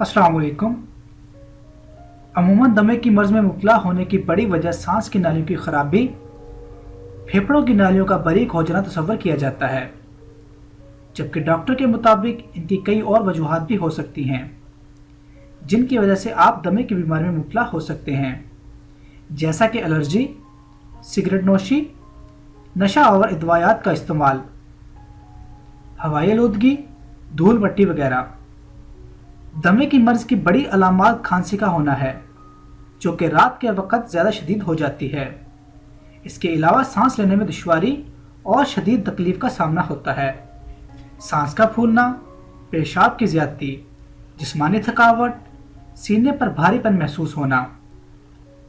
अस्सलाम वालेकुम। अमूमन दमे की मर्ज में मुबतला होने की बड़ी वजह सांस की नालियों की खराबी, फेफड़ों की नालियों का बारीक हो जाना तस्वर किया जाता है, जबकि डॉक्टर के मुताबिक इनकी कई और वजूहात भी हो सकती हैं जिनकी वजह से आप दमे की बीमारी में मुबतला हो सकते हैं, जैसा कि एलर्जी, सिगरेट नोशी, नशा और अदवायात का इस्तेमाल, हवाई आलूदगी, धूल भट्टी वगैरह। दमे की मर्ज की बड़ी अलामात खांसी का होना है, जो कि रात के वक्त ज़्यादा शदीद हो जाती है। इसके अलावा सांस लेने में दुश्वारी और शदीद तकलीफ का सामना होता है। सांस का फूलना, पेशाब की ज़्यादती, जिस्मानी थकावट, सीने पर भारीपन महसूस होना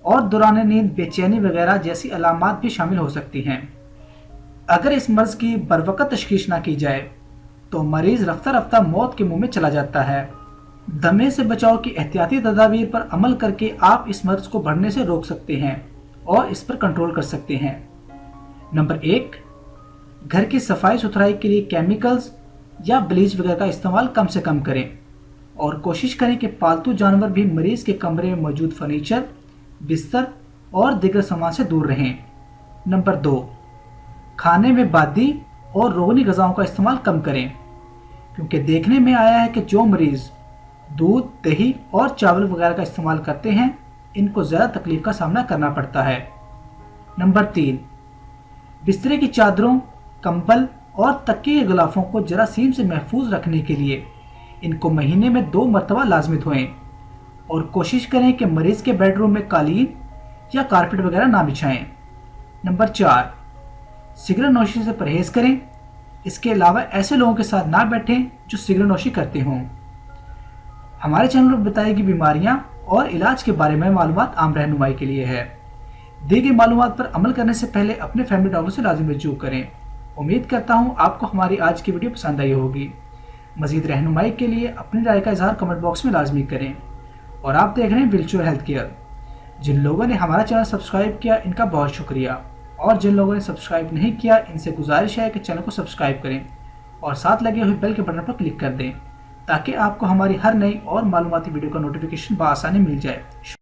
और दौरान नींद बेचैनी वगैरह जैसी अलामात भी शामिल हो सकती हैं। अगर इस मर्ज की बरवकत तशखीस ना की जाए तो मरीज़ रफ्ता रफ्ता मौत के मुंह में चला जाता है। दमे से बचाव की एहतियाती तदाबीर पर अमल करके आप इस मर्ज को बढ़ने से रोक सकते हैं और इस पर कंट्रोल कर सकते हैं। नंबर 1, घर की सफाई सुथराई के लिए केमिकल्स या ब्लीच वगैरह का इस्तेमाल कम से कम करें और कोशिश करें कि पालतू जानवर भी मरीज के कमरे में मौजूद फर्नीचर, बिस्तर और दीगर सामान से दूर रहें। नंबर 2, खाने में बादी और रोगनी ग़िज़ाओं का इस्तेमाल कम करें, क्योंकि देखने में आया है कि जो मरीज़ दूध, दही और चावल वगैरह का इस्तेमाल करते हैं इनको ज़्यादा तकलीफ का सामना करना पड़ता है। नंबर 3, बिस्तरे की चादरों, कंबल और तकिए के गिलाफों को जरासीम से महफूज रखने के लिए इनको महीने में 2 मरतबा लाजमी धोएं और कोशिश करें कि मरीज़ के बेडरूम में कालीन या कारपेट वगैरह ना बिछाएं। नंबर 4, सिगरेट नोशी से परहेज करें। इसके अलावा ऐसे लोगों के साथ ना बैठें जो सिगरेट नोशी करते हों। हमारे चैनल पर बताई गई बीमारियां और इलाज के बारे में मालूमात आम रहनुमाई के लिए है। दी गई मालूमात पर अमल करने से पहले अपने फैमिली डॉक्टर से लाजिम रजू करें। उम्मीद करता हूं आपको हमारी आज की वीडियो पसंद आई होगी। मजीद रहनुमाई के लिए अपनी राय का इजहार कमेंट बॉक्स में लाजमी करें। और आप देख रहे हैं विलचुअल हेल्थ केयर। जिन लोगों ने हमारा चैनल सब्सक्राइब किया इनका बहुत शुक्रिया, और जिन लोगों ने सब्सक्राइब नहीं किया इनसे गुजारिश है कि चैनल को सब्सक्राइब करें और साथ लगे हुए बेल के बटन पर क्लिक कर दें, ताकि आपको हमारी हर नई और मालूमाती वीडियो का नोटिफिकेशन बआसानी मिल जाए।